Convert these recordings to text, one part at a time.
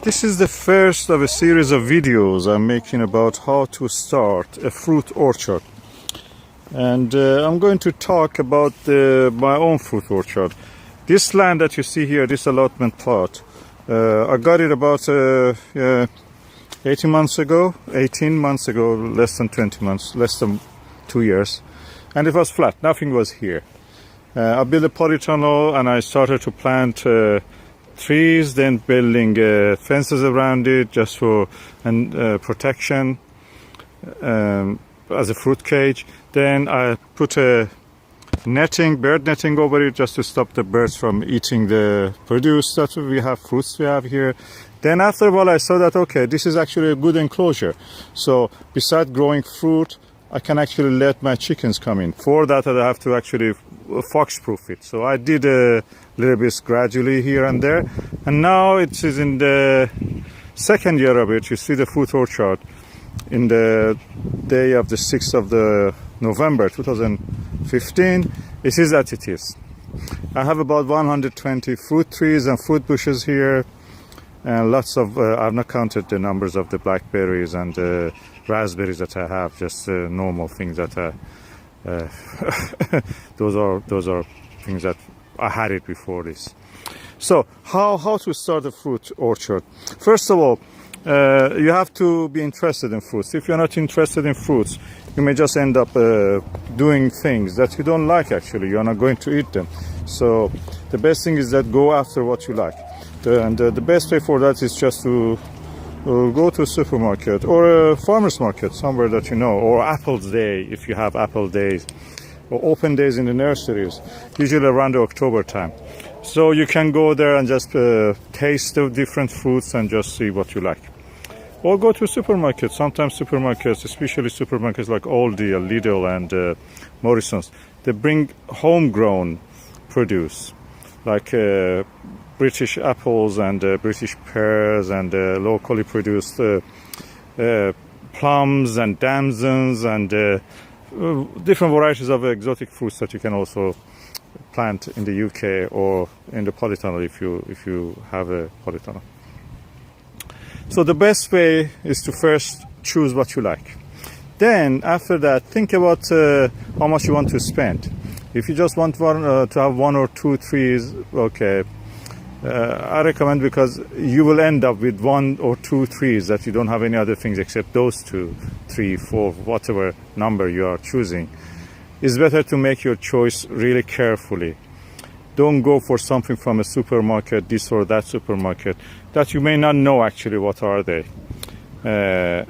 This is the first of a series of videos I'm making about how to start a fruit orchard, and I'm going to talk about my own fruit orchard. This land that you see here, this allotment plot, I got it about 18 months ago, less than 20 months, less than 2 years, and it was flat, nothing was here. I built a polytunnel and I started to plant trees, then building fences around it just for protection as a fruit cage. Then I put a bird netting over it just to stop the birds from eating the produce that we have, fruits we have here. Then after a while I saw that, okay, this is actually a good enclosure. So besides growing fruit, I can actually let my chickens come in. For that, I have to actually fox-proof it. So I did a little bit gradually here and there. And now it is in the second year of it. You see the fruit orchard in the day of the 6th of the November 2015. It is as it is. I have about 120 fruit trees and fruit bushes here. And lots of, I've not counted the numbers of the blackberries and raspberries that I have, just normal things that those are things that I had it before this. So how to start a fruit orchard? First of all, you have to be interested in fruits. If you're not interested in fruits, you may just end up doing things that you don't like. Actually, you're not going to eat them. So the best thing is that go after what you like. And the best way for that is just to go to a supermarket or a farmer's market, somewhere that you know, or Apple's Day if you have apple days, or open days in the nurseries, usually around the October time. So you can go there and just taste the different fruits and just see what you like. Or go to a supermarket. Sometimes supermarkets, especially supermarkets like Aldi, Lidl and Morrison's, they bring homegrown produce, like British apples and British pears and locally produced plums and damsons and different varieties of exotic fruits that you can also plant in the UK or in the polytunnel if you have a polytunnel. So the best way is to first choose what you like. Then after that, think about how much you want to spend. If you just want to have 1 or 2 trees, okay. I recommend, because you will end up with 1 or 2 trees that you don't have any other things except those 2, 3, 4, whatever number you are choosing. It's better to make your choice really carefully. Don't go for something from a supermarket, this or that supermarket, that you may not know actually what are they, the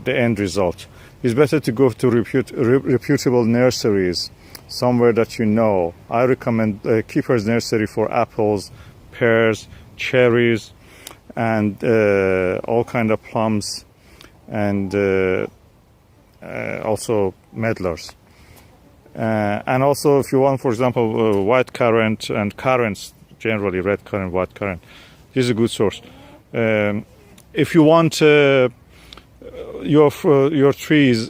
end result. It's better to go to reputable nurseries, somewhere that you know. I recommend Keeper's Nursery for apples, pears, cherries, and all kind of plums, and also medlars. And also, if you want, for example, white currant and currants, generally red currant, white currant, this is a good source. If you want your trees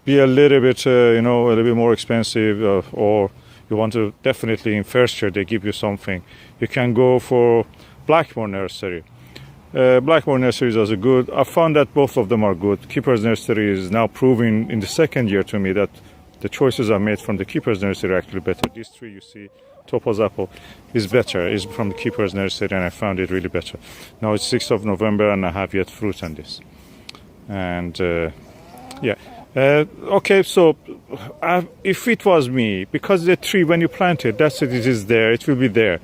be a little bit, a little bit more expensive, or you want to definitely in Hertfordshire they give you something, you can go for Blackmore Nursery. Blackmore Nursery is also good. I found that both of them are good. Keeper's Nursery is now proving in the second year to me that the choices I made from the Keeper's Nursery are actually better. This tree you see, Topaz apple, is better. It's from the Keeper's Nursery and I found it really better. Now it's 6th of November and I have yet fruit on this. And yeah. Okay, so if it was me, because the tree, when you plant it, that's it is there, it will be there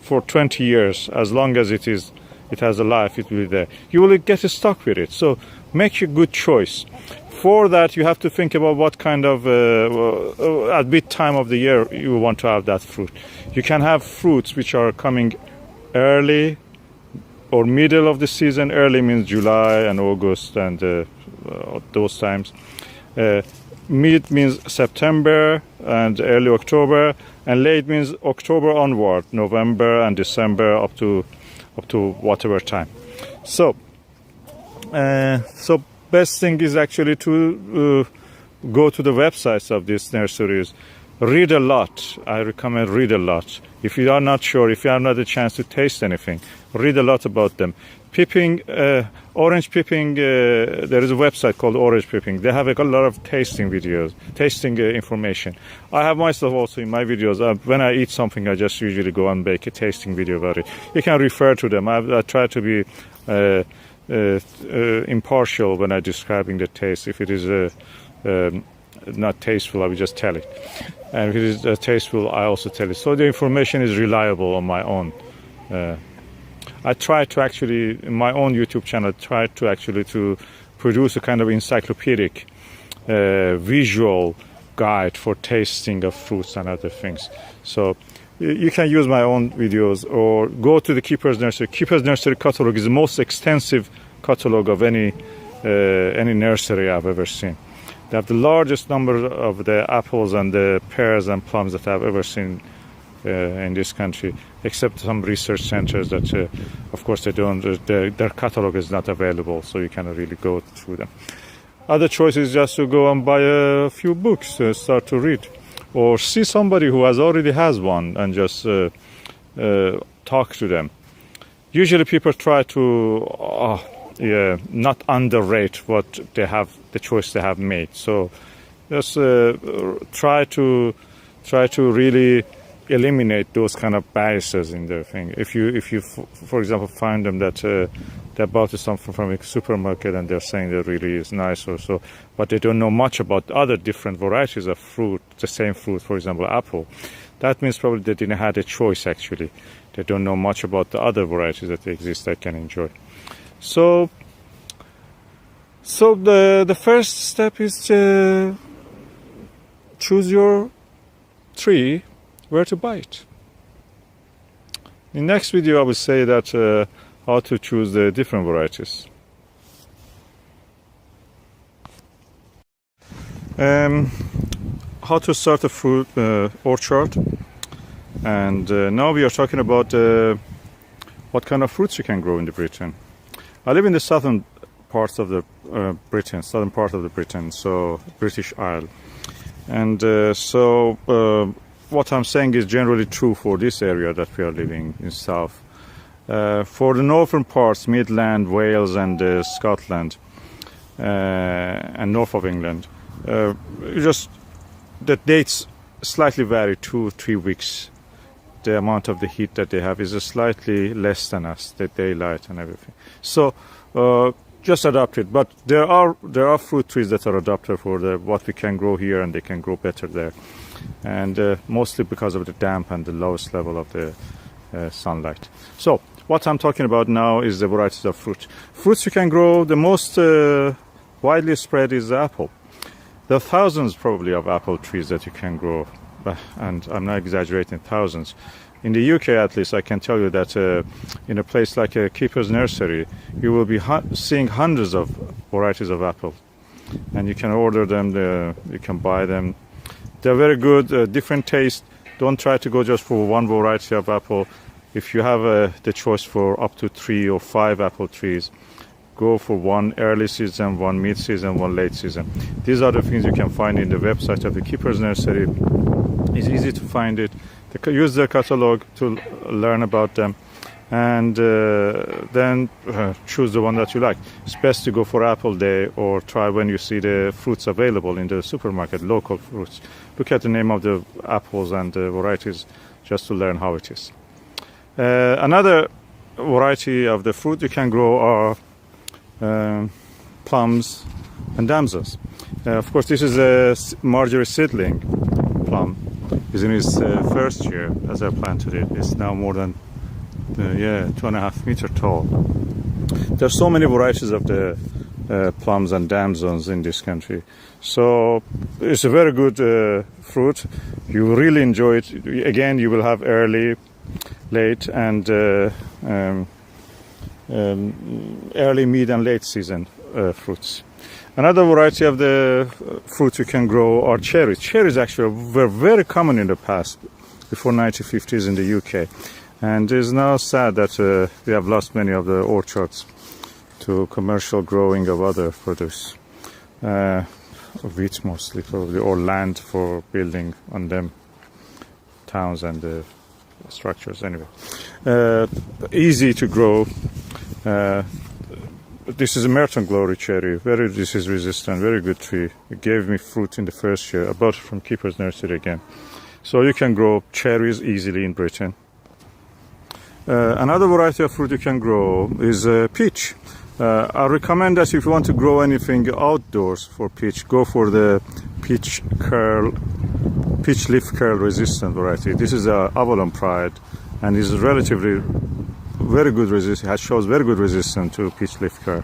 for 20 years, as long as it is it has a life, it will be there. You will get stuck with it. So make a good choice. For that, you have to think about what kind of at which time of the year you want to have that fruit. You can have fruits which are coming early or middle of the season. Early means July and August and those times. Mid means September and early October, and late means October onward, November and December up to whatever time. So best thing is actually to go to the websites of these nurseries, read a lot. I recommend read a lot. If you are not sure, if you have not a chance to taste anything, read a lot about them. Pipping, orange pipping, there is a website called Orange Pipping. They have a lot of tasting videos, tasting information. I have myself also in my videos, when I eat something, I just usually go and make a tasting video about it. You can refer to them. I try to be impartial when I'm describing the taste. If it is not tasteful, I will just tell it. And if it is tasteful, I also tell it. So the information is reliable on my own. I try to actually, in my own YouTube channel, to produce a kind of encyclopedic visual guide for tasting of fruits and other things. So you can use my own videos or go to the Keeper's Nursery. Keeper's Nursery catalog is the most extensive catalog of any nursery I've ever seen. They have the largest number of the apples and the pears and plums that I've ever seen in this country, except some research centers that, of course, they don't. Their catalog is not available, so you cannot really go through them. Other choice is just to go and buy a few books, start to read, or see somebody who already has one and just talk to them. Usually, people try to not underrate what they have, the choice they have made. So just try to really eliminate those kind of biases in their thing. If you for example find them that they bought something from a supermarket and they're saying that really is nice or so, but they don't know much about other different varieties of fruit, the same fruit, for example apple, that means probably they didn't have a choice actually. They don't know much about the other varieties that exist that can enjoy. So the first step is to choose your tree, where to buy it. In the next video I will say that how to choose the different varieties. How to start a fruit orchard, and now we are talking about what kind of fruits you can grow in Britain. I live in the southern parts of the Britain, so British Isle, and what I'm saying is generally true for this area that we are living in south. For the northern parts, Midland, Wales and Scotland and north of England, just the dates slightly vary, 2-3 weeks. The amount of the heat that they have is slightly less than us, the daylight and everything. So just adapt it. But there are fruit trees that are adapted for what we can grow here, and they can grow better there. And mostly because of the damp and the lowest level of the sunlight. So what I'm talking about now is the varieties of fruit. Fruits you can grow, the most widely spread is the apple. There are thousands probably of apple trees that you can grow, and I'm not exaggerating, thousands. In the UK at least, I can tell you that in a place like a Keeper's Nursery, you will be seeing hundreds of varieties of apple, and you can order them, you can buy them. They're very good, different taste. Don't try to go just for one variety of apple. If you have the choice for up to 3 or 5 apple trees, go for one early season, one mid-season, one late season. These are the things you can find in the website of the Keeper's Nursery. It's easy to find it. Use their catalog to learn about them, and then choose the one that you like. It's best to go for Apple Day or try when you see the fruits available in the supermarket, local fruits. Look at the name of the apples and the varieties just to learn how it is. Another variety of the fruit you can grow are plums and damsons. Of course, this is a Marjorie seedling plum. It's in its first year as I planted it. It's now more than Yeah, 2.5 meter tall. There's so many varieties of the plums and damsons in this country. So it's a very good fruit. You really enjoy it. Again, you will have early, late, and early, mid, and late season fruits. Another variety of the fruit you can grow are cherries. Cherries actually were very common in the past, before 1950s in the UK. And it's now sad that we have lost many of the orchards to commercial growing of other produce. Wheat mostly, probably, or land for building on them, towns and structures. Anyway, easy to grow. This is a Merton Glory cherry, very disease resistant, very good tree. It gave me fruit in the first year. I bought it from Keeper's Nursery again. So you can grow cherries easily in Britain. Another variety of fruit you can grow is peach. I recommend that if you want to grow anything outdoors for peach, go for the peach leaf curl resistant variety. This is a Avalon Pride, and is relatively very good resistance. It shows very good resistance to peach leaf curl.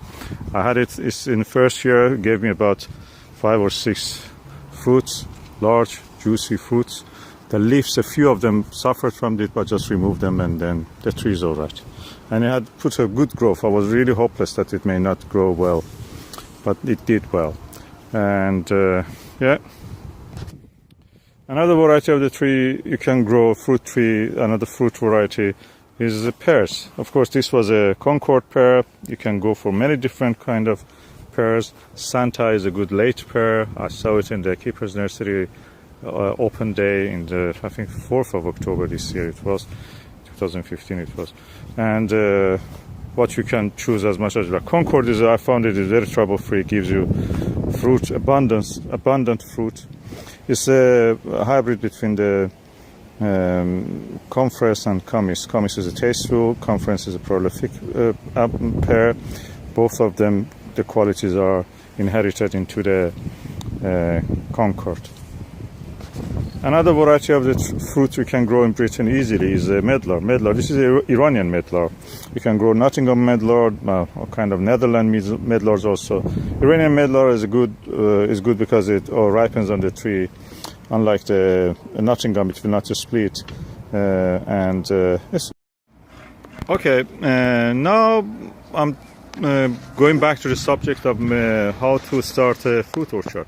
I had it. It's in the first year. It gave me about 5 or 6 fruits, large, juicy fruits. The leaves, a few of them suffered from it, but just remove them, and then the tree is all right. And it had put a good growth. I was really hopeless that it may not grow well, but it did well. And yeah. Another variety of the tree you can grow, fruit tree, another fruit variety is the pears. Of course, this was a Concord pear. You can go for many different kind of pears. Santa is a good late pear. I saw it in the Keeper's Nursery open day in the, I think, 4th of October this year. It was 2015. It was, and what you can choose as much as you like. Concord is, I found it is very trouble free. Gives you fruit abundant fruit. It's a hybrid between the Conference and Comis. Comis is a tasteful, Conference is a prolific pear. Both of them, the qualities are inherited into the Concord. Another variety of the fruit we can grow in Britain easily is medlar. Medlar, this is Iranian medlar. You can grow Nottingham medlar, or kind of Netherlands medlars also. Iranian medlar is good because it ripens on the tree. Unlike the Nottingham, it will not split. Yes. Okay, now I'm going back to the subject of how to start a fruit orchard.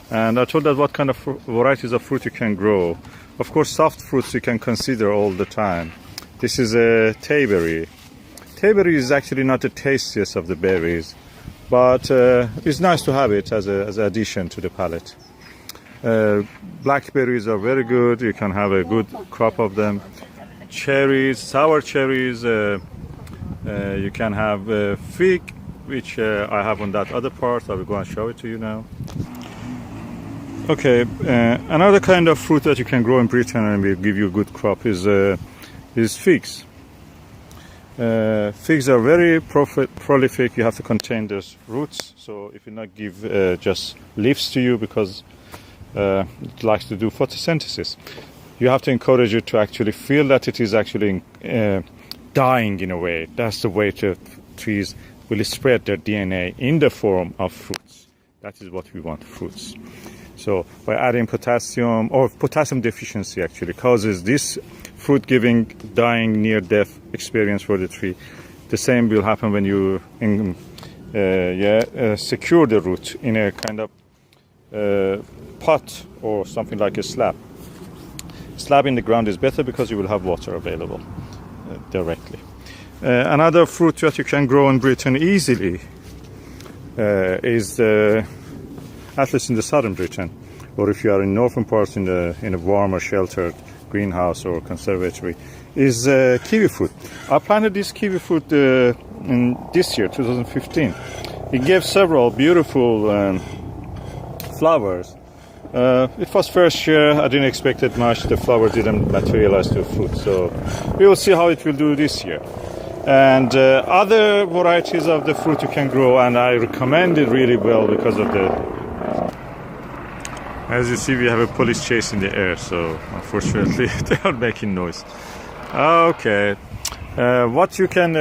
And I told that what kind of varieties of fruit you can grow. Of course, soft fruits you can consider all the time. This is a tayberry. Tayberry is actually not the tastiest of the berries, but it's nice to have it as an addition to the palate. Blackberries are very good. You can have a good crop of them. Cherries, sour cherries. You can have fig, which I have on that other part. I will go and show it to you now. Okay, another kind of fruit that you can grow in Britain and will give you a good crop is figs. Figs are very prolific. You have to contain those roots, so if you not give just leaves to you because it likes to do photosynthesis, you have to encourage it to actually feel that it is actually dying in a way. That's the way trees will spread their DNA in the form of fruits. That is what we want, fruits. So by adding potassium, or potassium deficiency actually causes this fruit giving, dying, near death experience for the tree. The same will happen when you secure the root in a kind of pot or something like a slab. Slab in the ground is better because you will have water available directly. Another fruit that you can grow in Britain easily is at least in the southern Britain, or if you are in northern parts in a warmer, sheltered greenhouse or conservatory, is kiwi fruit. I planted this kiwi fruit in this year, 2015. It gave several beautiful flowers. It was first year. I didn't expect it much. The flower didn't materialize to fruit, so we will see how it will do this year. And other varieties of the fruit you can grow, and I recommend it really well because of the. As you see, we have a police chase in the air, so unfortunately they are making noise. Okay, What you can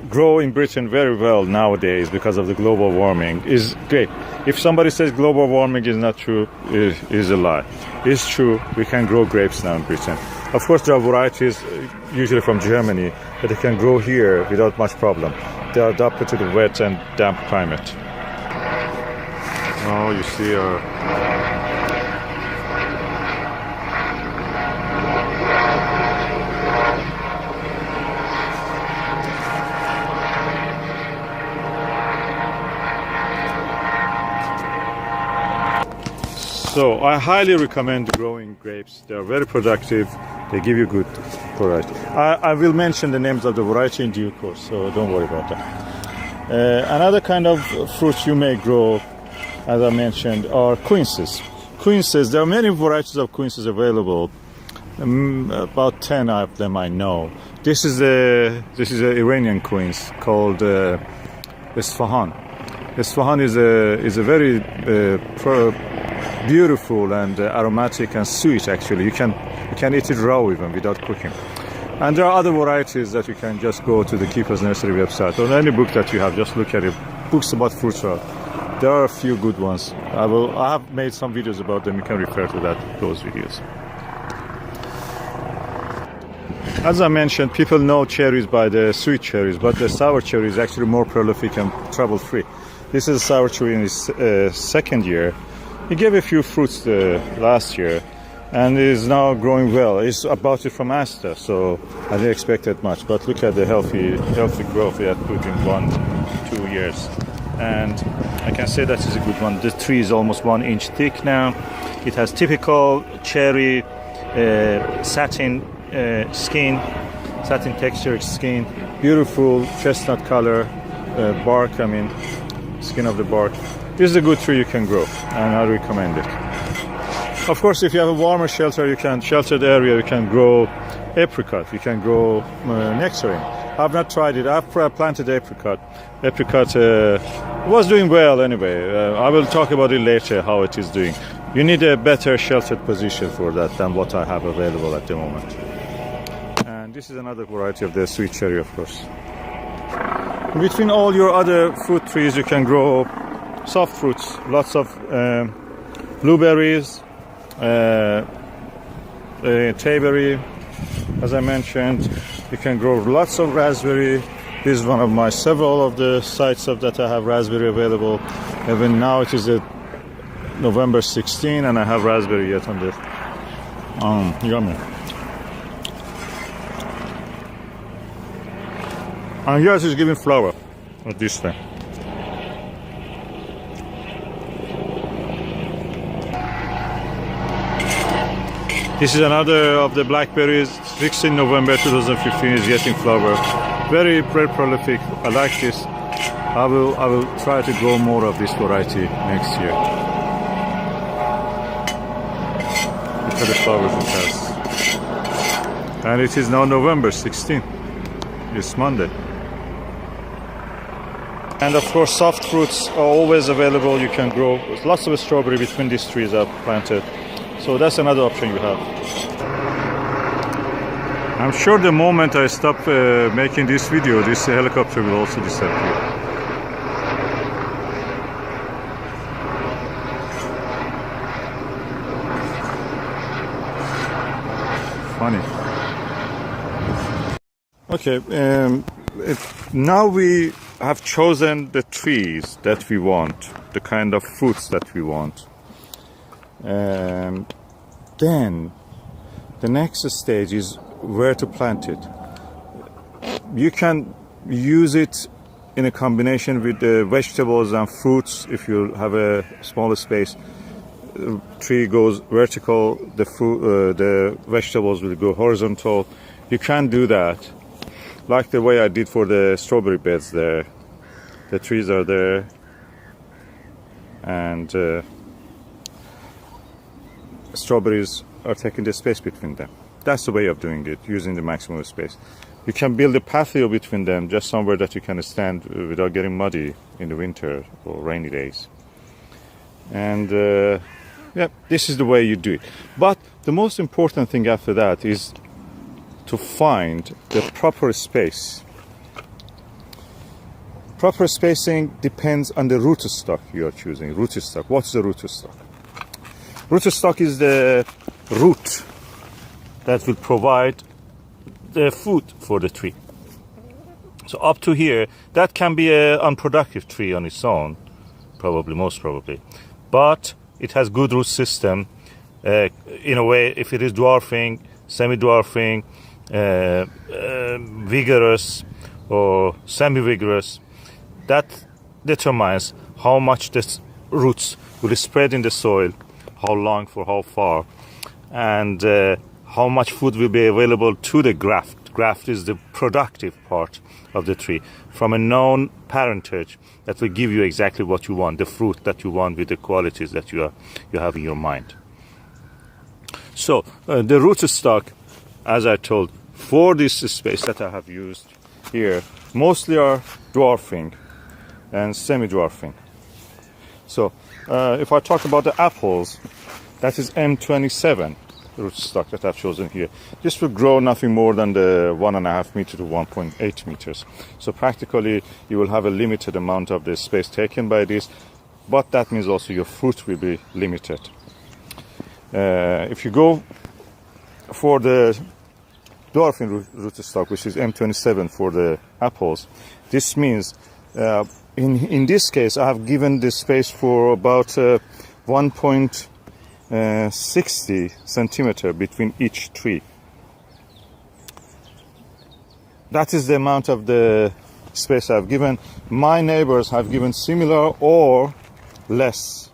grow in Britain very well nowadays because of the global warming is grape. If somebody says global warming is not true, it is a lie. It's true, we can grow grapes now in Britain. Of course, there are varieties, usually from Germany, that they can grow here without much problem. They are adapted to the wet and damp climate. Oh, you see So I highly recommend growing grapes. They are very productive. They give you good variety. I will mention the names of the variety in due course, so don't worry about that. Another kind of fruit you may grow, as I mentioned, are quinces. Quinces, there are many varieties of quinces available. About 10 of them I know. This is an Iranian quince called Isfahan. Isfahan is a very beautiful and aromatic and sweet. Actually, you can eat it raw even without cooking. And there are other varieties that you can just go to the Keeper's Nursery website or any book that you have. Just look at it. Books about fruits are. There are a few good ones. I have made some videos about them. You can refer to those videos. As I mentioned, people know cherries by the sweet cherries, but the sour cherry is actually more prolific and trouble-free. This is a sour cherry in its second year. He gave a few fruits last year and is now growing well. It's about it from Asta, so I didn't expect that much. But look at the healthy growth he had put in 1-2 years. And I can say that is a good one. The tree is almost 1 inch thick now. It has typical cherry satin skin, satin textured skin, beautiful chestnut color bark, skin of the bark. This is a good tree you can grow, and I recommend it. Of course, if you have a warmer sheltered area, you can grow apricot, you can grow nectarine. I've not tried it. I've planted apricot. Apricot was doing well anyway. I will talk about it later, how it is doing. You need a better sheltered position for that than what I have available at the moment. And this is another variety of the sweet cherry, of course. Between all your other fruit trees, you can grow soft fruits, lots of blueberries, tayberry, as I mentioned. You can grow lots of raspberry. This is one of my several of the sites that I have raspberry available. Even now it is November 16 and I have raspberry yet on the yummy. And yours is giving flower at this time. This is another of the blackberries, 16 November 2015 is yet in flower. Very prolific. I like this. I will try to grow more of this variety next year. Look at the flowers it has. And it is now November 16. It's Monday. And of course, soft fruits are always available. You can grow lots of strawberry between these trees I've planted. So that's another option you have. I'm sure the moment I stop making this video, this helicopter will also disappear. Funny. Okay, now we have chosen the trees that we want, the kind of fruits that we want. Then the next stage is where to plant it. You can use it in a combination with the vegetables and fruits. If you have a smaller space, the tree goes vertical, the vegetables will go horizontal. You can do that like the way I did for the strawberry beds there. The trees are there and strawberries are taking the space between them. That's the way of doing it, using the maximum space. You can build a patio between them, just somewhere that you can stand without getting muddy in the winter or rainy days. And yeah, this is the way you do it. But the most important thing after that is to find the proper space. Proper spacing depends on the rootstock you are choosing. Rootstock. What's the rootstock? Rootstock is the root that will provide the food for the tree. So up to here, that can be an unproductive tree on its own, probably, most probably. But it has good root system. In a way, if it is dwarfing, semi-dwarfing, vigorous or semi-vigorous, that determines how much the roots will spread in the soil, how long, for how far, and how much food will be available to the graft. Graft is the productive part of the tree from a known parentage that will give you exactly what you want, the fruit that you want with the qualities that you have in your mind. So the rootstock, as I told, for this space that I have used here, mostly are dwarfing and semi-dwarfing. So if I talk about the apples, that is M27 rootstock that I've chosen here. This will grow nothing more than the 1.5 meter to 1.8 meters. So practically you will have a limited amount of the space taken by this, but that means also your fruit will be limited. If you go for the dwarfing rootstock, which is M27 for the apples, this means in this case I have given the space for about 1.60 centimeter between each tree. That is the amount of the space I've given. My neighbors have given similar or less.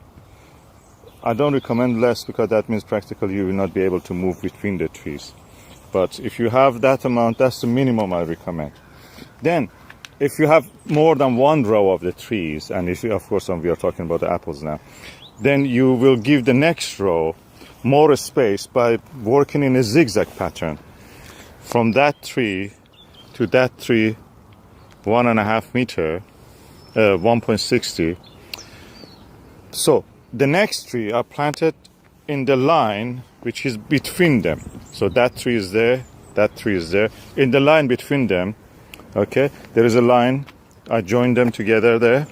I don't recommend less because that means practically you will not be able to move between the trees. But if you have that amount, that's the minimum I recommend. Then, if you have more than one row of the trees, and if you, of course we are talking about the apples now, then you will give the next row more space by working in a zigzag pattern. From that tree to that tree, 1.5 meter, 1.60. So the next tree are planted in the line which is between them. So that tree is there, that tree is there. In the line between them, okay, there is a line. I joined them together there.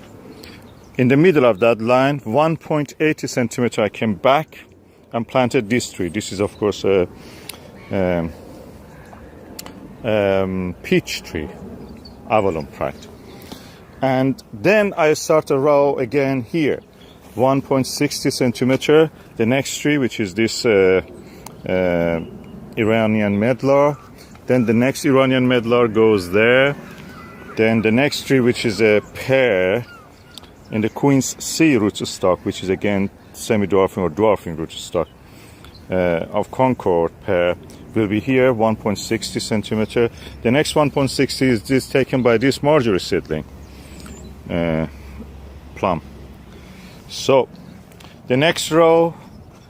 In the middle of that line, 1.80 centimeter, I came back and planted this tree. This is, of course, a peach tree, Avalon Pride. And then I start a row again here, 1.60 centimeter. The next tree, which is this Iranian medlar. Then the next Iranian medlar goes there. Then the next tree, which is a pear, in the Queen's C rootstock, which is again semi-dwarfing or dwarfing rootstock of Concord pear, will be here, 1.60 centimeter. The next 1.60 is this taken by this Marjorie seedling, plum. So the next row,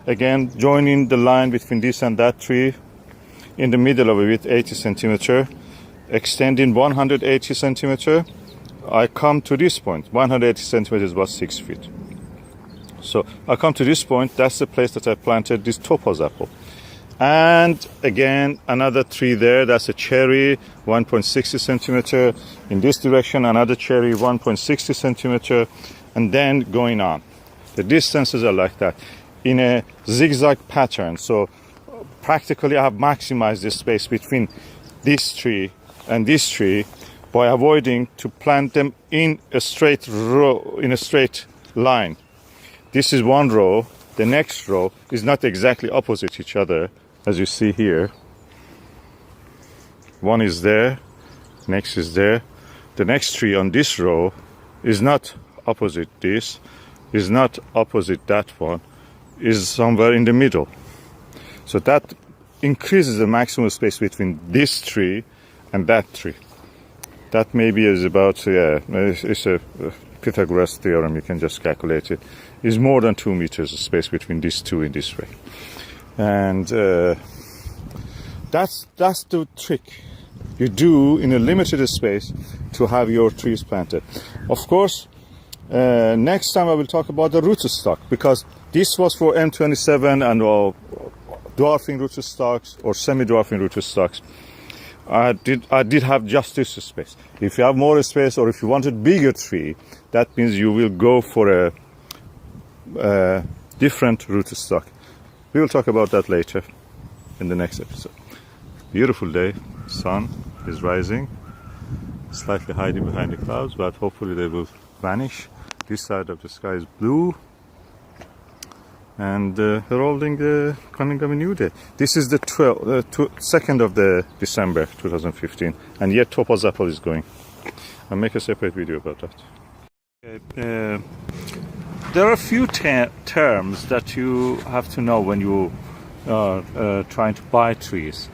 again joining the line between this and that tree, in the middle of it, 80 centimeter, extending 180 centimeter. I come to this point. 180 centimeters is about 6 feet. So I come to this point. That's the place that I planted this topaz apple. And again, another tree there. That's a cherry, 1.60 centimeter. In this direction, another cherry, 1.60 centimeter. And then going on. The distances are like that in a zigzag pattern. So practically I have maximized the space between this tree and this tree by avoiding to plant them in a straight row, in a straight line. This is one row. The next row is not exactly opposite each other, as you see here. One is there, next is there. The next tree on this row is not opposite this, is not opposite that one, is somewhere in the middle. So that increases the maximum space between this tree and that tree. That maybe is about, it's a Pythagoras theorem, you can just calculate it, is more than 2 meters of space between these two in this way. And that's the trick you do in a limited space to have your trees planted. Of course, next time I will talk about the rootstock, because this was for M27 and dwarfing rootstocks or semi-dwarfing rootstocks. I did have just this space. If you have more space, or if you wanted bigger tree, that means you will go for a different rootstock. We will talk about that later in the next episode. Beautiful day, sun is rising, slightly hiding behind the clouds, but hopefully they will vanish. This side of the sky is blue, and heralding the coming of a new day. This is the 2nd of the December 2015, and yet Topaz Apple is going. I'll make a separate video about that. There are a few terms that you have to know when you are trying to buy trees.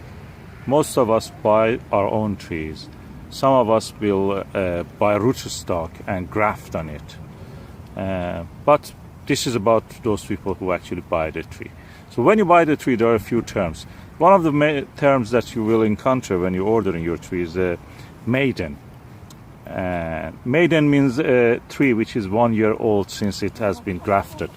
Most of us buy our own trees. Some of us will buy rootstock and graft on it. But this is about those people who actually buy the tree. So when you buy the tree, there are a few terms. One of the terms that you will encounter when you're ordering your tree is maiden. Maiden means a tree which is 1 year old since it has been grafted.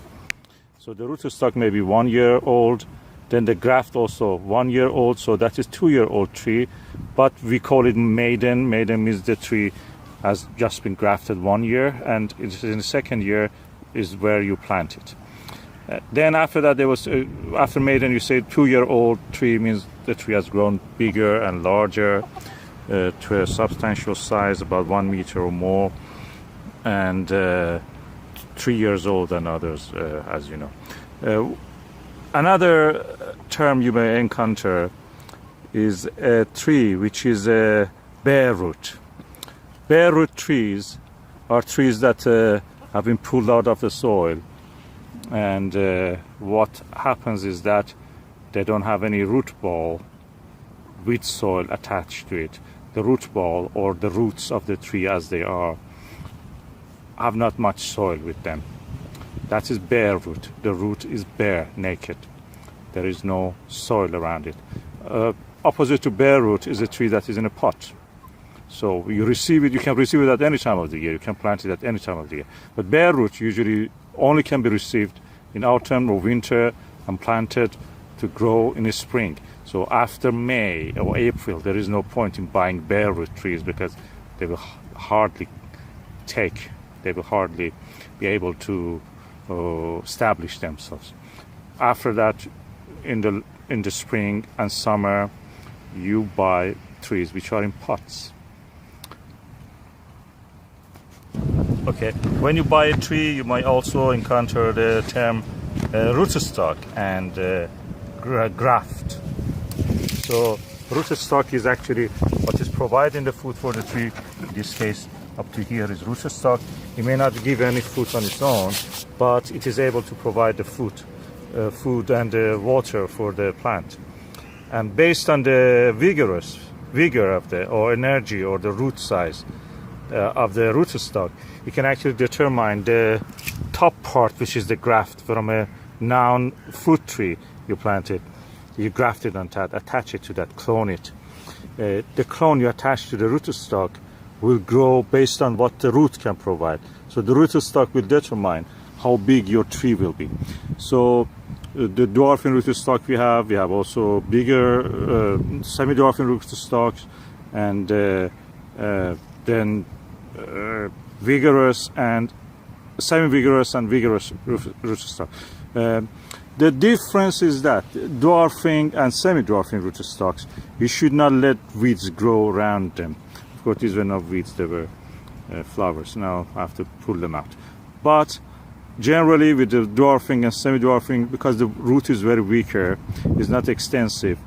So the rootstock may be 1 year old, then the graft also 1 year old, so that is 2-year-old tree, but we call it maiden. Maiden means the tree has just been grafted 1 year, and it's in the 2nd year is where you plant it. Then after that, there was after maiden, you say 2-year-old tree means the tree has grown bigger and larger to a substantial size, about 1 meter or more, and 3 years old than others, as you know. Another term you may encounter is a tree which is a bare root. Bare root trees are trees that have been pulled out of the soil, and what happens is that they don't have any root ball with soil attached to it. The root ball, or the roots of the tree as they are, have not much soil with them. That is bare root. The root is bare, naked. There is no soil around it. Opposite to bare root is a tree that is in a pot. So you receive it, you can receive it at any time of the year. You can plant it at any time of the year. But bare root usually only can be received in autumn or winter and planted to grow in the spring. So after May or April, there is no point in buying bare root trees, because they will hardly be able to establish themselves. After that, in the spring and summer, you buy trees which are in pots. Okay, when you buy a tree, you might also encounter the term rootstock and graft. So rootstock is actually what is providing the food for the tree. In this case, up to here is rootstock. It may not give any fruit on its own, but it is able to provide the food and water for the plant. And based on the vigor of or energy or the root size of the rootstock, you can actually determine the top part, which is the graft from a noun fruit tree you planted. You graft it on that, attach it to that, clone it. The clone you attach to the rootstock will grow based on what the root can provide. So the rootstock will determine how big your tree will be. So the dwarfing rootstock we have also bigger semi-dwarfing rootstocks, and then vigorous and semi-vigorous and vigorous rootstock. The difference is that dwarfing and semi-dwarfing rootstocks, you should not let weeds grow around them. Of course, these were not weeds, they were flowers. Now I have to pull them out. But generally with the dwarfing and semi-dwarfing, because the root is very weaker, is not extensive,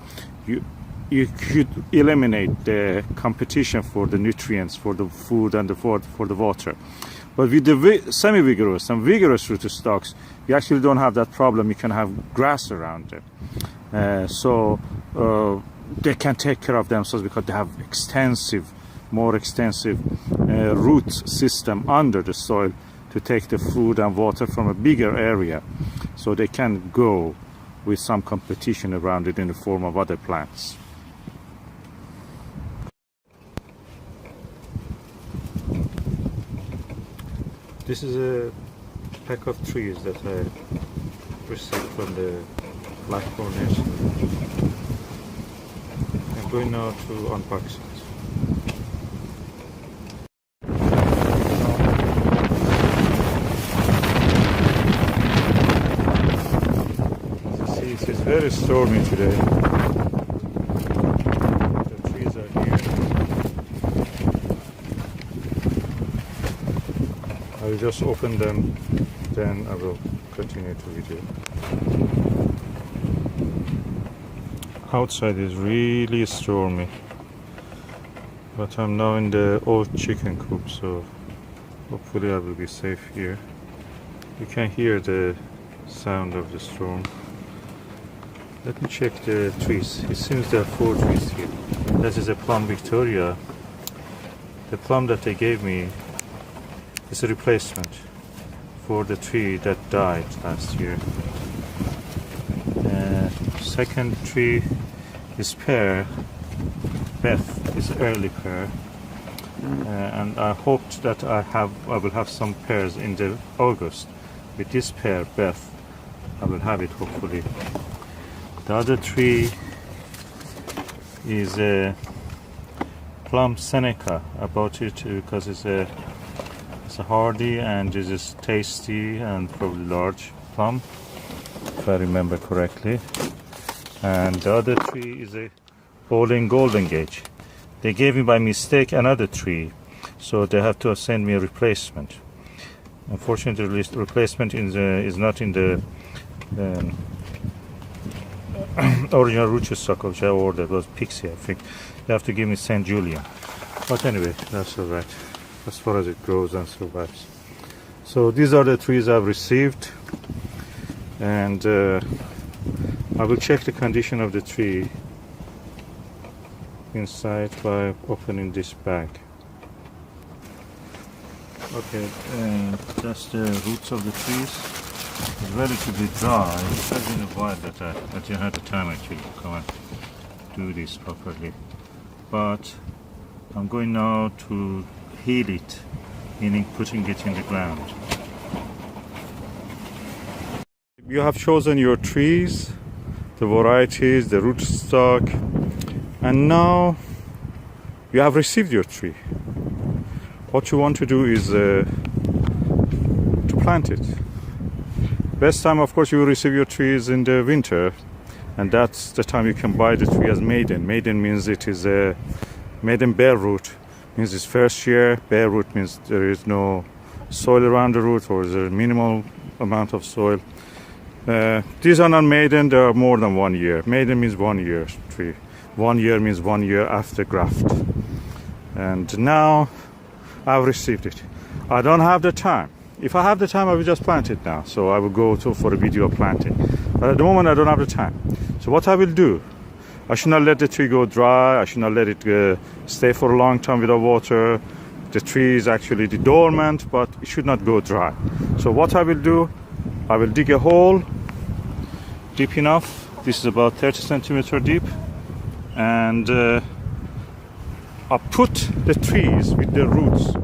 you could eliminate the competition for the nutrients, for the food and for the water. But with the semi-vigorous and vigorous rootstocks, you actually don't have that problem. You can have grass around them. So they can take care of themselves because they have more extensive root system under the soil to take the food and water from a bigger area. So they can go with some competition around it in the form of other plants. This is a pack of trees that I received from the Blackthorn Nursery. And going now to unpack it. As you see, it is very stormy today. The trees are here. I will just open them, then I will continue to video. Outside is really stormy, but I'm now in the old chicken coop, so hopefully I will be safe here. You can hear the sound of the storm. Let me check the trees. It seems there are 4 trees here. That is a plum Victoria. The plum that they gave me is a replacement for the tree that died last year. Second tree is pear. Beth is early pear, and I hoped that I will have some pears in the August. With this pear, Beth, I will have it hopefully. The other tree is a plum Seneca. I bought it because it's a hardy and it is tasty and probably large plum, if I remember correctly. And the other tree is a Bowling Golden Gate. They gave me by mistake another tree, so they have to send me a replacement. Unfortunately, the replacement is not in the original rootstock which I ordered. It was Pixie, I think. They have to give me St. Julian. But anyway, that's alright, as far as it grows and survives. So these are the trees I've received, and I will check the condition of the tree inside by opening this bag. Okay, that's the roots of the trees. It's relatively dry. It has been a while that I didn't have the time actually to come and do this properly. But I'm going now to heal it, meaning putting it in the ground. You have chosen your trees, the varieties, the rootstock, and now you have received your tree. What you want to do is to plant it. Best time, of course, you will receive your trees in the winter, and that's the time you can buy the tree as maiden. Maiden means it is a maiden bare root, means it's first year. Bare root means there is no soil around the root, or there's a minimal amount of soil. These are not maiden, they are more than 1 year. Maiden means 1 year tree. 1 year means 1 year after graft. And now I've received it. I don't have the time. If I have the time, I will just plant it now. So I will go for a video of planting. But at the moment, I don't have the time. So what I will do, I should not let the tree go dry. I should not let it stay for a long time without water. The tree is actually dormant, but it should not go dry. So what I will do, I will dig a hole deep enough. This is about 30 centimeter deep, and I put the trees with the roots.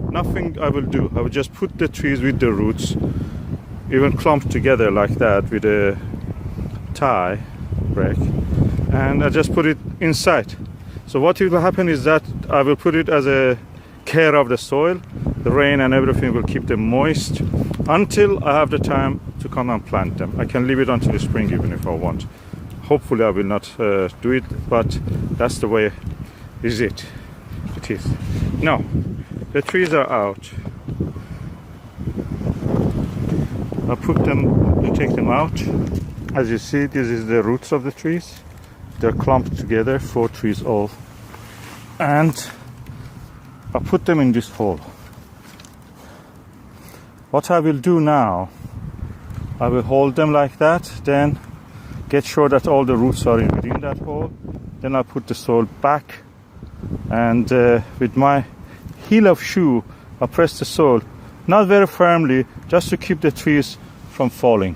Nothing I will do. I will just put the trees with the roots, even clumped together like that with a tie break, and I just put it inside. So what will happen is that I will put it as a care of the soil. The rain and everything will keep them moist until I have the time to come and plant them. I can leave it until the spring even if I want. Hopefully I will not do it, but that's the way it is. Now, the trees are out. I take them out. As you see, this is the roots of the trees. They're clumped together, 4 trees all. And I put them in this hole. What I will do now, I will hold them like that, then get sure that all the roots are within that hole. Then I put the soil back, and with my heel of shoe, I press the soil, not very firmly, just to keep the trees from falling.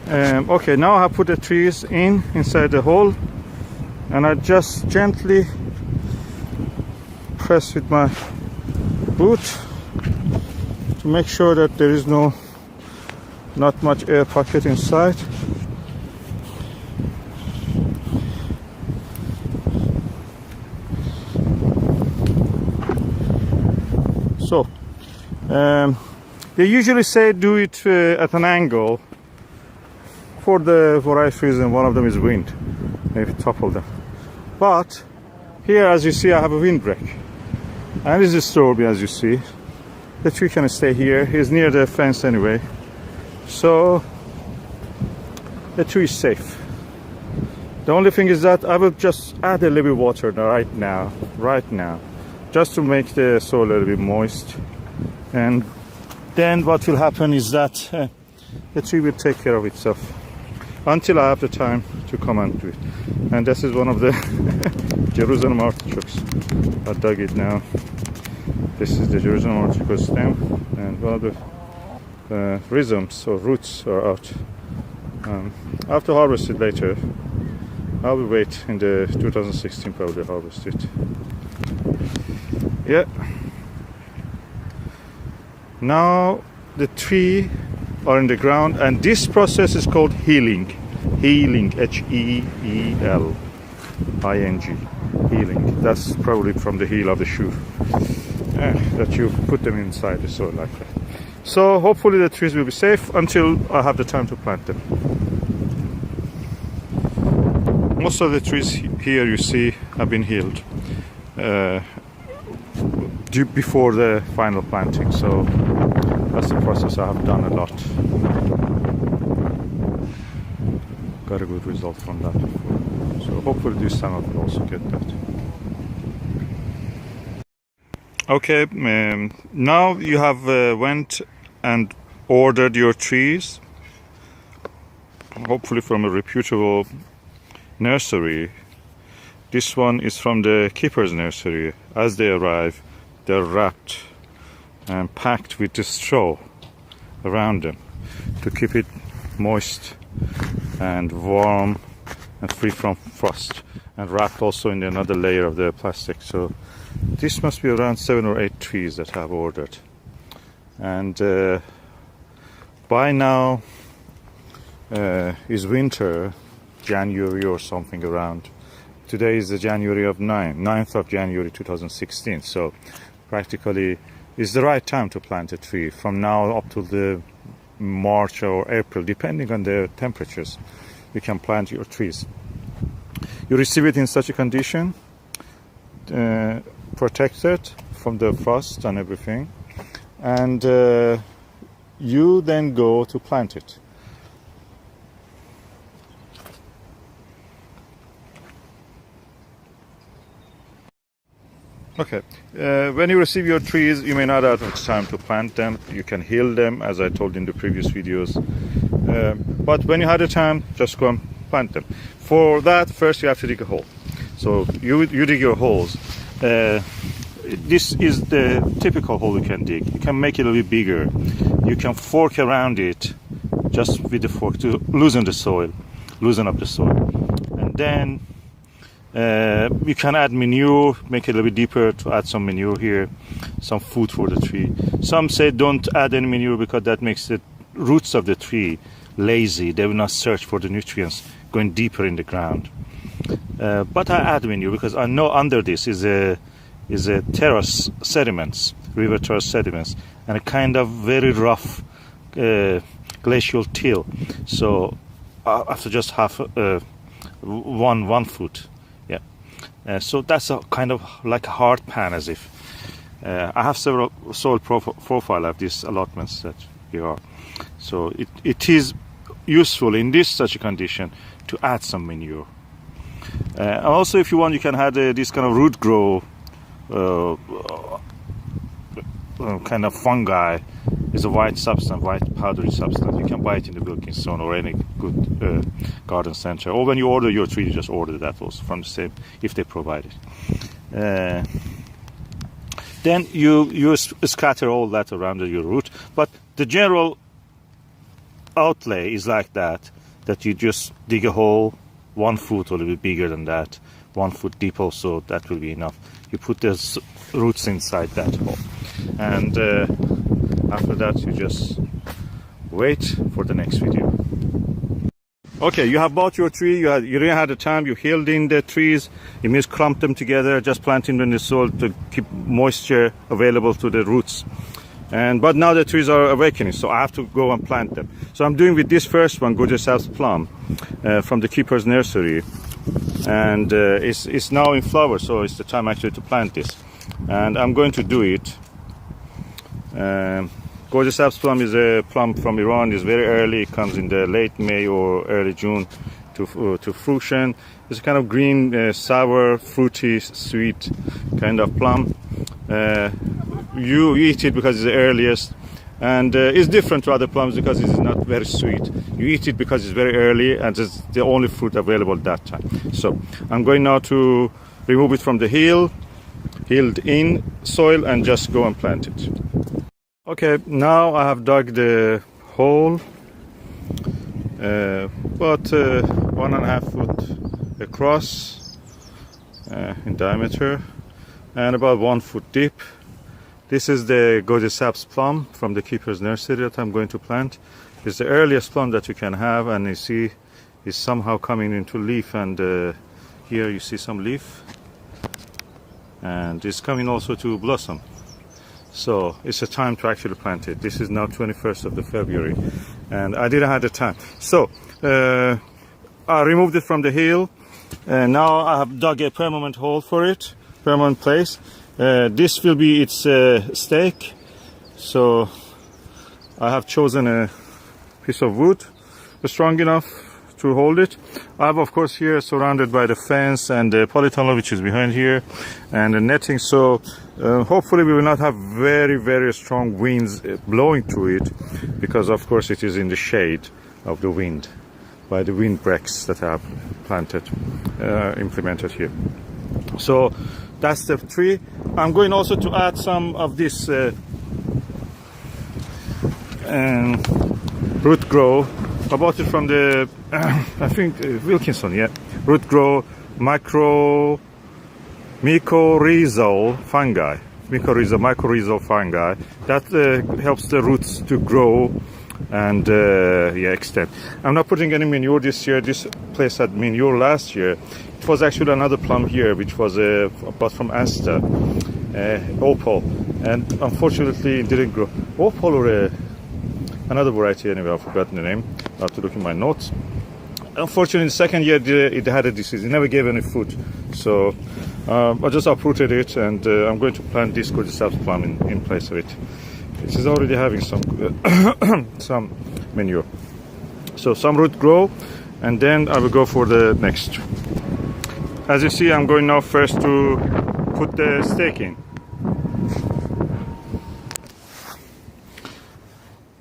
Okay, now I put the trees inside the hole, and I just gently press with my boot to make sure that there is not much air pocket inside. They usually say do it at an angle for the various reasons. One of them is wind, maybe topple them. But here, as you see, I have a windbreak, and this is stormy, as you see. The tree can stay here. It's near the fence anyway, so the tree is safe. The only thing is that I will just add a little bit water right now, just to make the soil a little bit moist. And then what will happen is that the tree will take care of itself until I have the time to come and do it. And this is one of the Jerusalem artichokes. I dug it now. This is the Jerusalem artichoke stem, and one of the rhizomes or roots are out. I have to harvest it later. I will wait in the 2016 probably harvest it. Yeah. Now the tree are in the ground, and this process is called healing. Healing, H-E-E-L-I-N-G, healing. That's probably from the heel of the shoe, that you put them inside the soil like that. So hopefully the trees will be safe until I have the time to plant them. Most of the trees here you see have been healed before the final planting, so that's the process I have done a lot. Got a good result from that before, so hopefully this time I will also get that. Okay, now you have went and ordered your trees, hopefully from a reputable nursery. This one is from the keeper's nursery. As they arrive, they're wrapped and packed with the straw around them to keep it moist and warm and free from frost, and wrapped also in another layer of the plastic. So this must be around 7 or 8 trees that I have ordered, and by now is winter, January or something around. Today is the January of 9th of January 2016, so practically is the right time to plant a tree from now up to the March or April, depending on the temperatures. You can plant your trees. You receive it in such a condition, protected from the frost and everything, and you then go to plant it. Okay, when you receive your trees, you may not have much time to plant them. You can heal them, as I told in the previous videos. But when you had the time, just go and plant them. For that, first you have to dig a hole. So you dig your holes. This is the typical hole you can dig. You can make it a little bit bigger. You can fork around it, just with the fork, to loosen the soil, loosen up the soil. And then you can add manure, make it a little bit deeper to add some manure here, some food for the tree. Some say don't add any manure because that makes the roots of the tree lazy. They will not search for the nutrients going deeper in the ground. But I add manure because I know under this is a terrace sediments, river terrace sediments, and a kind of very rough glacial till. So after just half 1 foot. So that's a kind of like a hard pan, as if I have several soil profile of these allotments that here are. So it is useful in such a condition to add some manure. And also, if you want, you can add this kind of root grow kind of fungi. It's a white substance, white powdery substance. You can buy it in the Wilkinson or any good garden center. Or when you order your tree, you just order that also from the same, if they provide it. Then you scatter all that around your root. But the general outlay is like that you just dig a hole 1 foot or a little bit bigger than that, 1 foot deep also, that will be enough. You put the roots inside that hole. And after that, you just wait for the next video. Okay, you have bought your tree, you didn't have the time, you healed in the trees, you just clump them together, just planting them in the soil to keep moisture available to the roots. But now the trees are awakening, so I have to go and plant them. So I'm doing with this first one, Gorgeous House Plum, from the Keeper's Nursery, and it's now in flower, so it's the time actually to plant this. And I'm going to do it. Gorgeous House Plum is a plum from Iran. It's very early. It comes in the late May or early June to fruition. It's a kind of green, sour, fruity, sweet kind of plum. You eat it because it's the earliest, and it's different to other plums because it's not very sweet. You eat it because it's very early and it's the only fruit available at that time. So I'm going now to remove it from the healed in soil and just go and plant it. Okay, now I have dug the hole about 1.5 foot across in diameter and about 1 foot deep. This is the Gorgeous House Plum from the Keeper's Nursery that I'm going to plant. It's the earliest plum that you can have, and you see it's somehow coming into leaf, and here you see some leaf, and it's coming also to blossom. So it's a time to actually plant it. This is now 21st of the February, and I didn't have the time. So I removed it from the hill, and now I have dug a permanent hole for it, permanent place. This will be its stake. So I have chosen a piece of wood strong enough to hold it. I have, of course, here surrounded by the fence and the polytunnel which is behind here and the netting. So hopefully we will not have very, very strong winds blowing through it, because of course it is in the shade of the wind by the windbreaks that I have planted, implemented here. So that's the tree. I'm going also to add some of this root grow. I bought it from the I think Wilkinson, yeah. Root grow mycorrhizal fungi. Mycorrhizal fungi that helps the roots to grow and extend. I'm not putting any manure this year. This place had manure last year. It was actually another plum here, which was bought from Asta, opal, and unfortunately it didn't grow. Opal or another variety anyway, I've forgotten the name. I have to look in my notes. Unfortunately, the second year it had a disease. It never gave any fruit. So I just uprooted it, and I'm going to plant this Gorgeous House Plum in place of it. It is already having some some manure. So some root grow, and then I will go for the next. As you see, I'm going now first to put the stake in.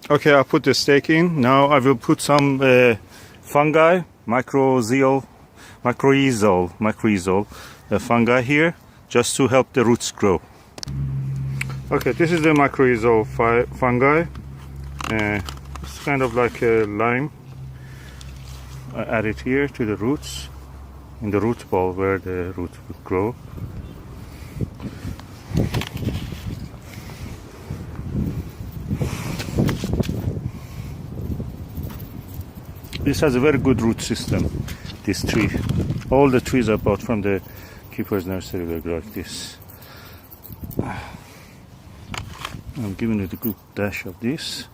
Okay, I put the stake in. Now I will put some fungi, mycorrhizal fungi here, just to help the roots grow. Okay, this is the mycorrhizal fungi. It's kind of like a lime. I add it here to the roots, in the root ball where the roots would grow. This has a very good root system, this tree. All the trees I bought from the Keeper's Nursery will grow like this. I'm giving it a good dash of this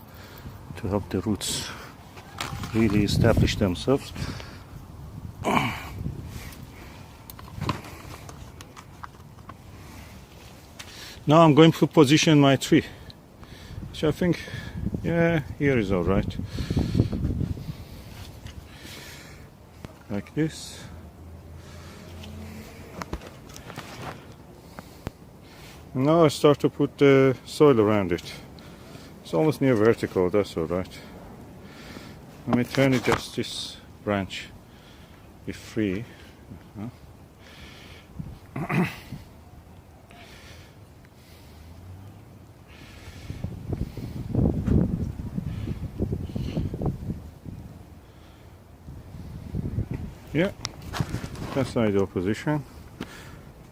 to help the roots really establish themselves. Now I'm going to position my tree, which I think, yeah, here is all right. Like this. And now I start to put the soil around it. It's almost near vertical, that's all right. Let me turn it, just this branch be free. Yeah, that's the ideal position.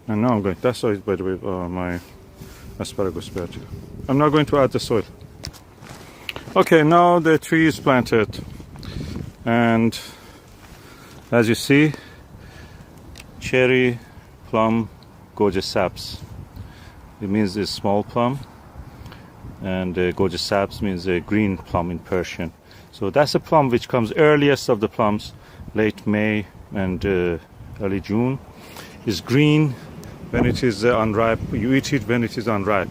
And now I'm going, that's how it, by the way, my asparagus bed. I'm now going to add the soil. Okay, now the tree is planted. And as you see, cherry, plum, gorgeous saps. It means it's small plum. and Gojasabs means green plum in Persian. So that's a plum which comes earliest of the plums, late May and early June. Is green when it is unripe. You eat it when it is unripe.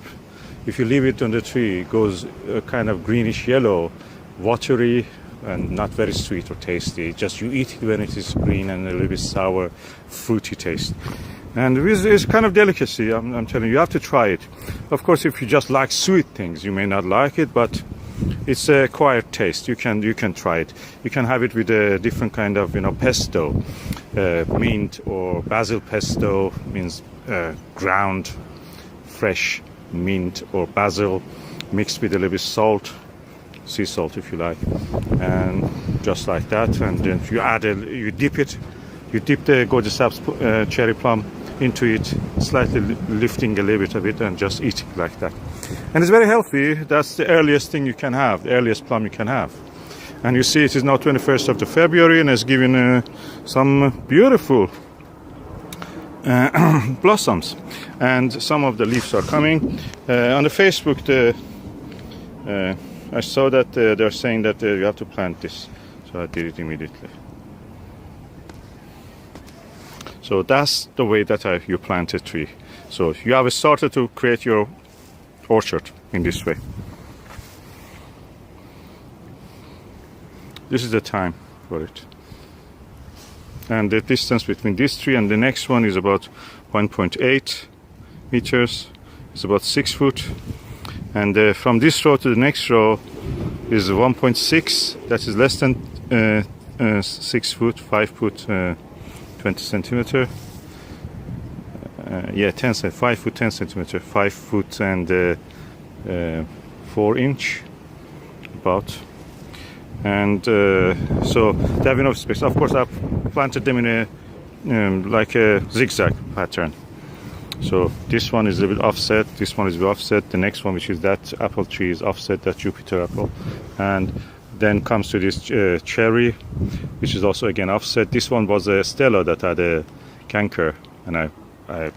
If you leave it on the tree, it goes kind of greenish yellow, watery, and not very sweet or tasty. Just you eat it when it is green and a little bit sour, fruity taste. And it's kind of delicacy. I'm telling you, you have to try it. Of course, if you just like sweet things, you may not like it, but it's a acquired taste. You can try it. You can have it with a different kind of pesto, mint or basil pesto means ground fresh mint or basil mixed with a little bit salt, sea salt if you like, and just like that. And then you dip the Gojasabs cherry plum into it, slightly lifting a little bit of it, and just eat it like that. And it's very healthy. That's the earliest thing you can have, the earliest plum you can have. And you see it is now 21st of February and it's given some beautiful blossoms, and some of the leaves are coming. On the Facebook, I saw that they're saying that you have to plant this, so I did it immediately. So that's the way that you plant a tree. So you have started to create your orchard in this way. This is the time for it. And the distance between this tree and the next one is about 1.8 meters. It's about 6 foot. And from this row to the next row is 1.6. That is less than 6 foot, 5 foot, 20 centimeter. 5 foot 10 centimeter, 5 foot and 4 inch about. And so they have enough space. Of course, I've planted them in a like a zigzag pattern. So this one is a bit offset, this one is a bit offset, the next one, which is that apple tree, is offset, that Jupiter apple, and then comes to this cherry, which is also again offset. This one was a Stella that had a canker, and I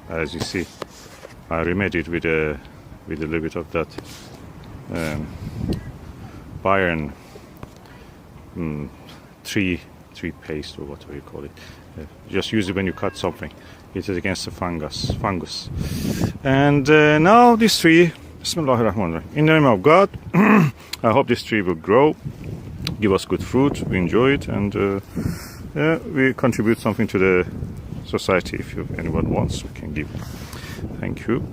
as you see, I remade it with a little bit of that iron tree paste, or whatever you call it. Just use it when you cut something. It is against the fungus. And now this tree, Bismillahirrahmanirrahim. In the name of God, I hope this tree will grow, give us good fruit, we enjoy it, and we contribute something to the society. If anyone wants, we can give. Thank you.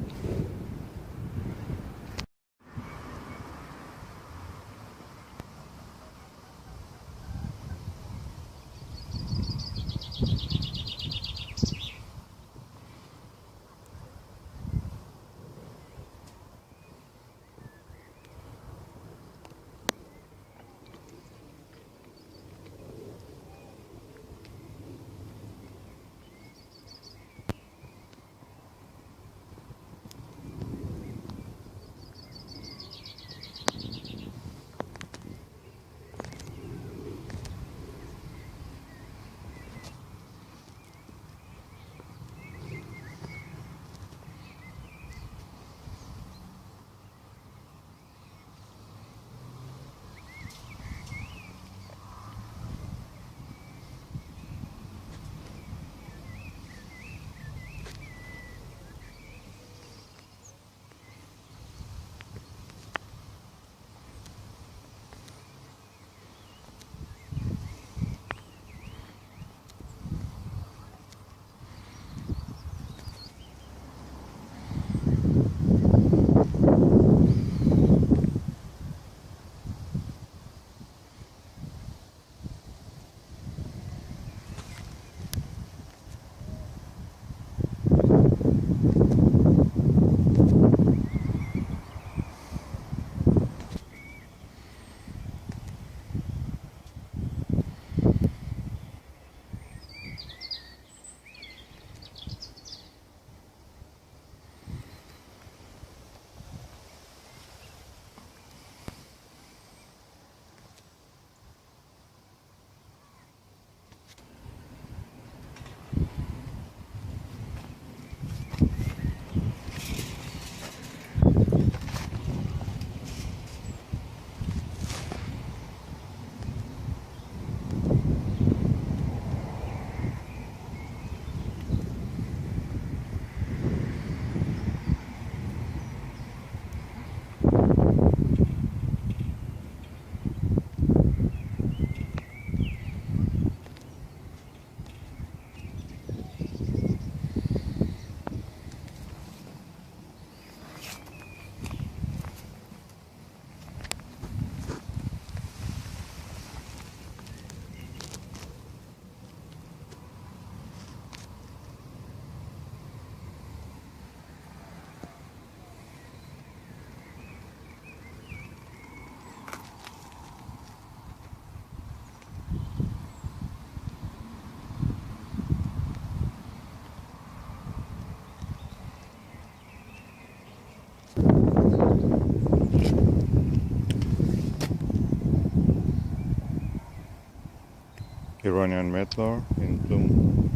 Iranian medlar in bloom.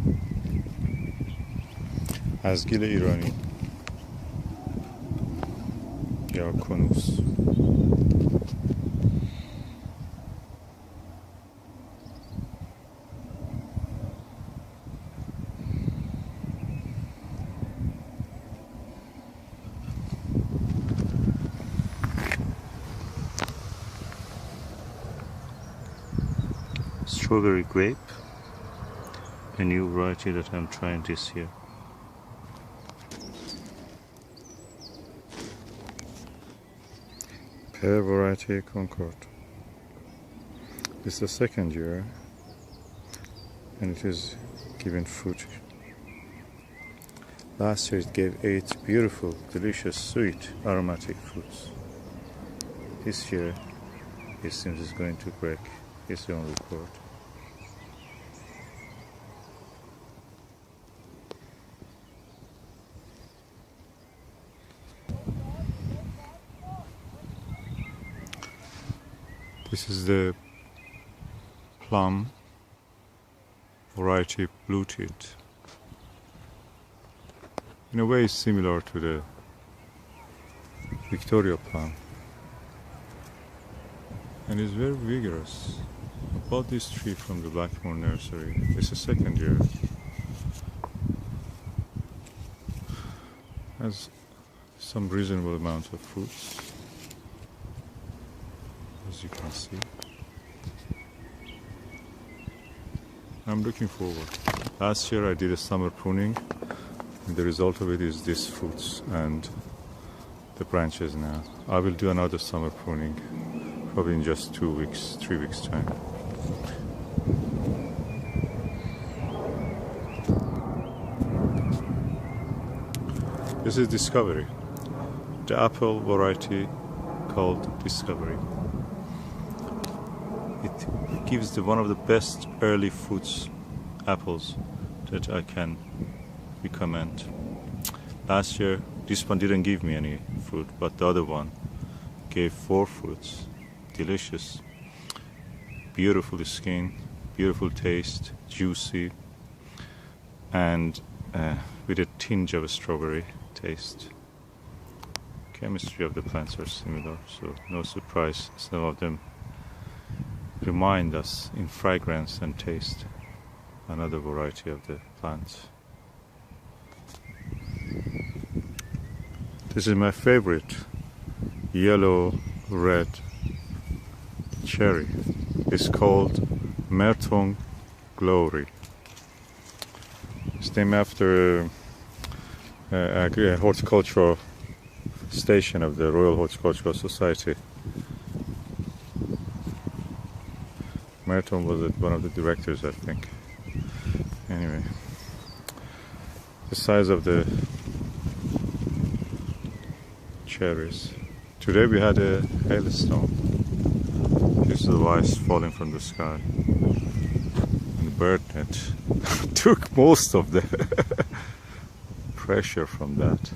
Azgil Irani یا کنوس. Strawberry grape, a new variety that I'm trying this year. Pear variety Concord. This is the second year and it is giving fruit. Last year it gave 8 beautiful, delicious, sweet, aromatic fruits. This year it seems it's going to break its own record. This is the plum variety blue teeth. In a way it's similar to the Victoria plum and is very vigorous. I bought this tree from the Blackmore nursery. It's the second year. Has some reasonable amount of fruits, as you can see. I'm looking forward. Last year I did a summer pruning and the result of it is these fruits and the branches now. I will do another summer pruning probably in just 2 weeks, 3 weeks time. This is Discovery, the apple variety called Discovery. It gives one of the best early fruits, apples, that I can recommend. Last year, this one didn't give me any fruit, but the other one gave 4 fruits. Delicious, beautiful skin, beautiful taste, juicy, and with a tinge of a strawberry taste. Chemistry of the plants are similar, so no surprise some of them remind us in fragrance and taste another variety of the plants. This is my favorite yellow red cherry. It's called Mertong Glory. It's named after a horticultural station of the Royal Horticultural Society. Merton was one of the directors, I think. Anyway, the size of the cherries. Today we had a hailstone. This is the ice falling from the sky. And the bird net took most of the pressure from that.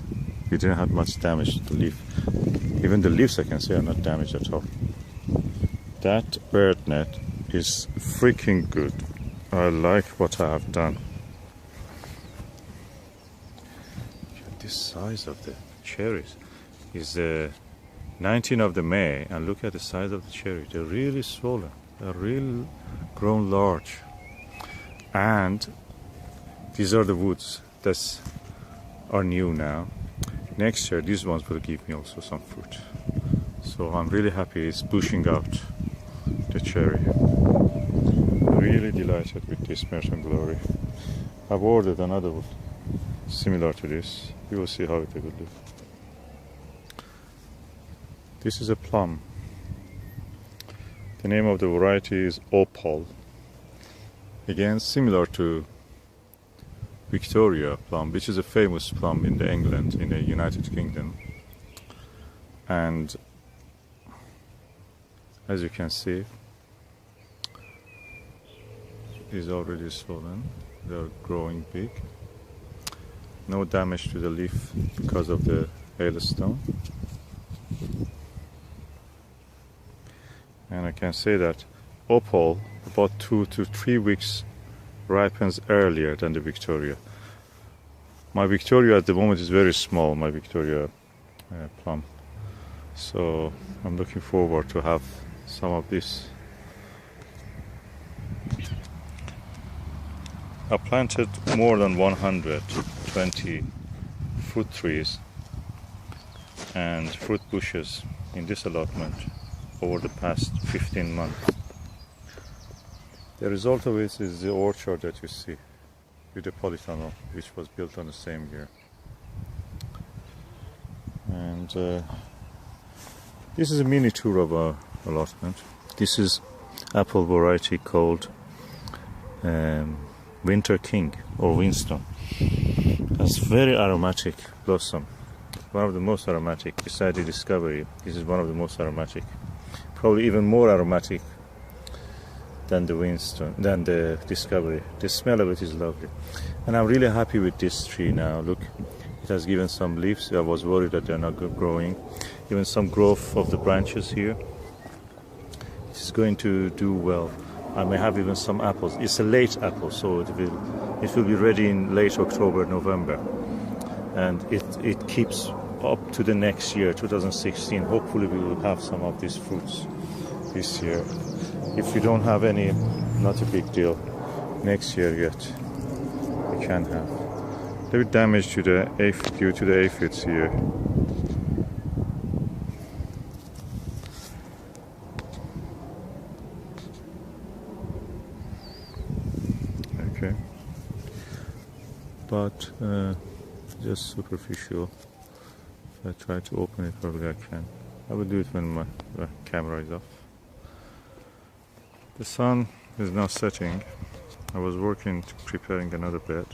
We didn't have much damage to the leaf. Even the leaves, I can say, are not damaged at all. That bird net is freaking good. I like what I have done. This size of the cherries is the 19th of the May, and look at the size of the cherry. They're really swollen. They're really grown large. And these are the woods that are new now. Next year, these ones will give me also some fruit. So I'm really happy it's pushing out the cherry. Really delighted with this Merton Glory. I've ordered another one similar to this. You will see how it will look. This is a plum. The name of the variety is Opal. Again, similar to Victoria plum, which is a famous plum in England, in the United Kingdom. And as you can see, it is already swollen. They are growing big. No damage to the leaf because of the hailstone. And I can say that Opal about 2 to 3 weeks ripens earlier than the Victoria. My Victoria at the moment is very small, my Victoria plum. So I'm looking forward to have some of this. I planted more than 120 fruit trees and fruit bushes in this allotment over the past 15 months. The result of it is the orchard that you see with the polytunnel, which was built on the same year. And this is a mini tour of our allotment. This is apple variety called Winter King or Winston. It's very aromatic blossom. One of the most aromatic, besides the Discovery. This is one of the most aromatic. Probably even more aromatic than the Winston, than the Discovery. The smell of it is lovely. And I'm really happy with this tree now. Look, it has given some leaves. I was worried that they're not growing. Even some growth of the branches here. It's going to do well. I may have even some apples. It's a late apple, so it will be ready in late October, November. And it keeps up to the next year, 2016. Hopefully we will have some of these fruits this year. If we don't have any, not a big deal. Next year yet, we can have. A little damage to the aphid due to the aphids here. Okay, but just superficial. If I try to open it, probably I can. I will do it when my camera is off. The sun is now setting. I was working preparing another bed.